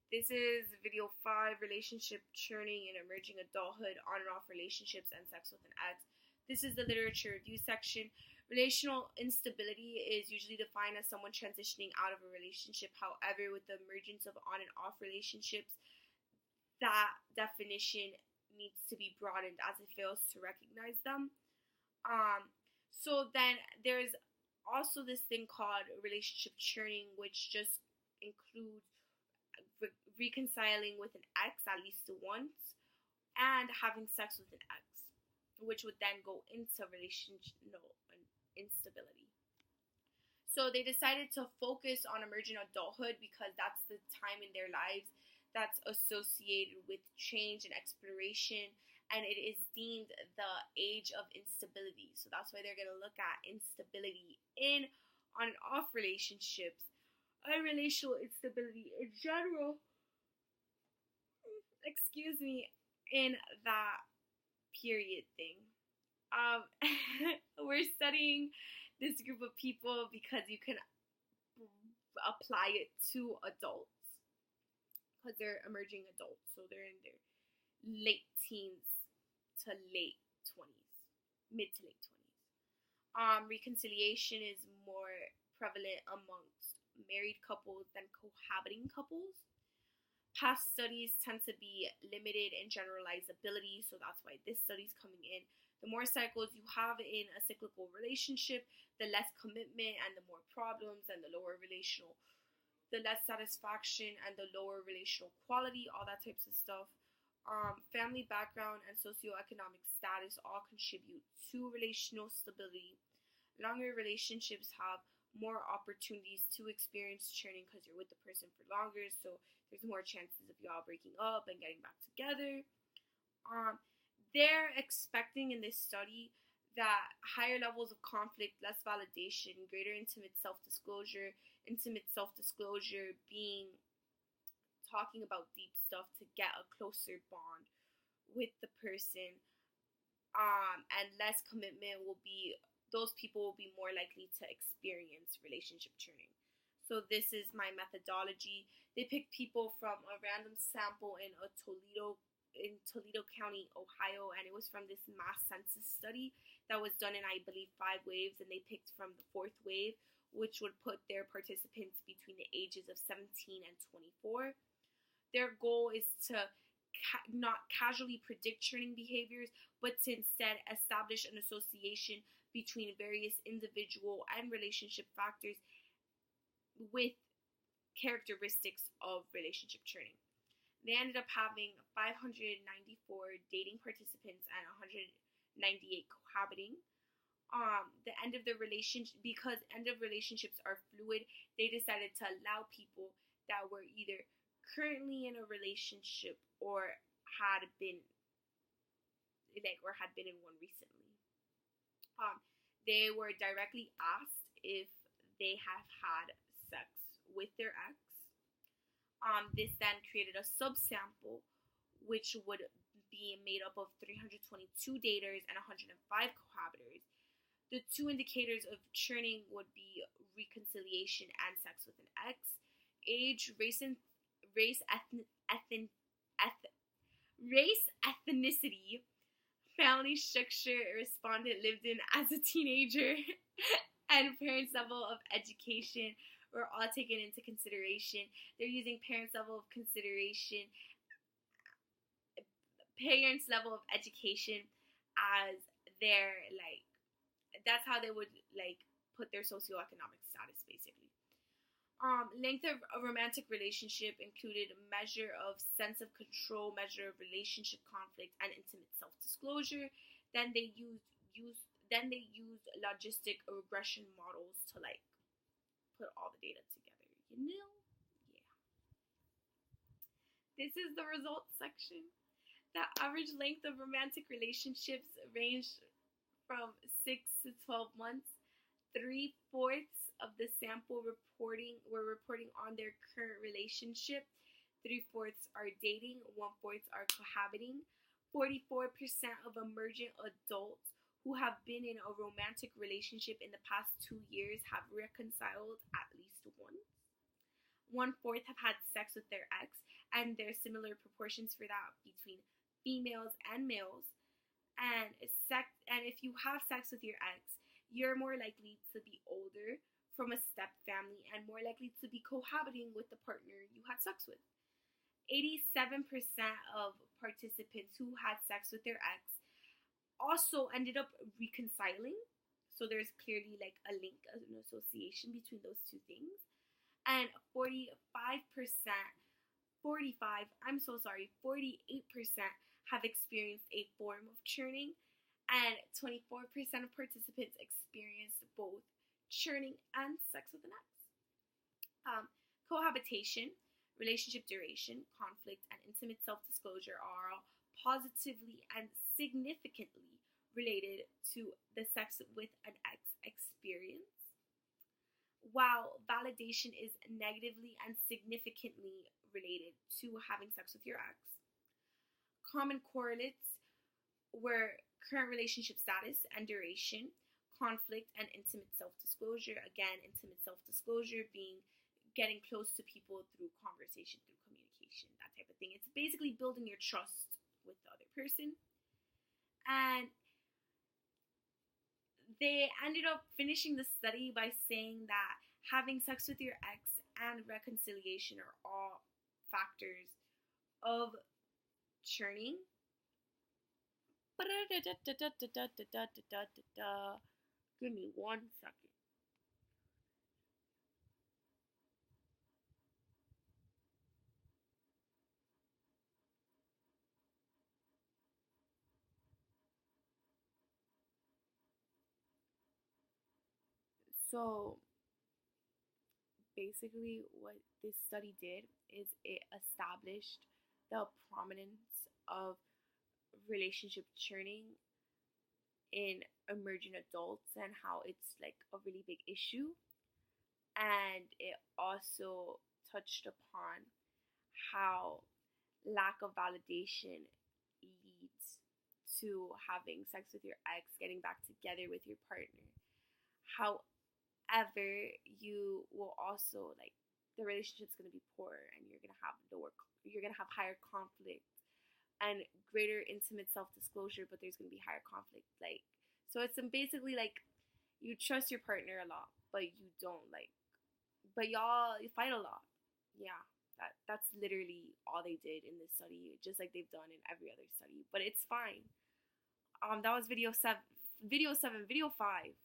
This is video 5, relationship churning and emerging adulthood, on and off relationships, and sex with an ex. This is the literature review section. Relational instability is usually defined as someone transitioning out of a relationship. However, with the emergence of on and off relationships, that definition needs to be broadened as it fails to recognize them. So then there's also this thing called relationship churning, which just includes reconciling with an ex at least once and having sex with an ex, which would then go into relational instability. So they decided to focus on emerging adulthood because that's the time in their lives that's associated with change and exploration, and it is deemed the age of instability. So that's why they're going to look at instability in on and off relationships and relational instability in general. Excuse me, in that period thing. We're studying this group of people because you can apply it to adults because they're emerging adults, so they're in their late teens to late 20s, mid to late 20s. Reconciliation is more prevalent amongst married couples than cohabiting couples. Past studies tend to be limited in generalizability, so that's why this study's coming in. The more cycles you have in a cyclical relationship, the less commitment and the more problems, and the less satisfaction and the lower relational quality, all that types of stuff. Family background and socioeconomic status all contribute to relational stability. Longer relationships have more opportunities to experience churning because you're with the person for longer, so there's more chances of y'all breaking up and getting back together. They're expecting in this study that higher levels of conflict, less validation, greater intimate self-disclosure being talking about deep stuff to get a closer bond with the person, and less commitment those people will be more likely to experience relationship churning. So this is my methodology. They picked people from a random sample in Toledo County, Ohio, and it was from this mass census study that was done in, I believe, 5 waves, and they picked from the 4th wave, which would put their participants between the ages of 17 and 24. Their goal is to not casually predict churning behaviors, but to instead establish an association between various individual and relationship factors with characteristics of relationship churning. They ended up having 594 dating participants and 198 cohabiting. The end of the relationship, because end of relationships are fluid, they decided to allow people that were either currently in a relationship or had been in one recently. They were directly asked if they have had sex with their ex. This then created a subsample, which would be made up of 322 daters and 105 cohabitors. The 2 indicators of churning would be reconciliation and sex with an ex, age, race, ethnicity, family structure a respondent lived in as a teenager, and parents' level of education were all taken into consideration. They're using parents' level of education as their, that's how they would, put their socioeconomic status, basically. Length of a romantic relationship included a measure of sense of control, measure of relationship conflict, and intimate self-disclosure. Then they used logistic regression models to put all the data together. Yeah. This is the results section. The average length of romantic relationships ranged from 6 to 12 months. 3/4 of the sample were reporting on their current relationship. 3/4 are dating. 1/4 are cohabiting. 44% of emergent adults who have been in a romantic relationship in the past 2 years have reconciled at least once. 1/4 have had sex with their ex, and there's similar proportions for that between females and males. And if you have sex with your ex, you're more likely to be older, from a step family, and more likely to be cohabiting with the partner you had sex with. 87% of participants who had sex with their ex also ended up reconciling. So there's clearly like a link, an association between those two things. And 48% have experienced a form of churning, and 24% of participants experienced both churning and sex with an ex. Cohabitation, relationship duration, conflict, and intimate self-disclosure are all positively and significantly related to the sex with an ex experience, while validation is negatively and significantly related to having sex with your ex. Common correlates were current relationship status and duration, conflict, and intimate self-disclosure. Again, intimate self-disclosure being getting close to people through conversation, through communication, that type of thing. It's basically building your trust with the other person. And they ended up finishing the study by saying that having sex with your ex and reconciliation are all factors of churning. Give me 1 second. So basically what this study did is it established the prominence of relationship churning in emerging adults and how it's like a really big issue. And it also touched upon how lack of validation leads to having sex with your ex, getting back together with your partner. However, you will also like the relationship's gonna be poorer, and you're gonna have higher conflict and greater intimate self-disclosure, but there's gonna be higher conflict. Like, so it's basically like you trust your partner a lot, but you don't like, but y'all you fight a lot. Yeah, that's literally all they did in this study, just like they've done in every other study. But it's fine. That was video 7. Video 5.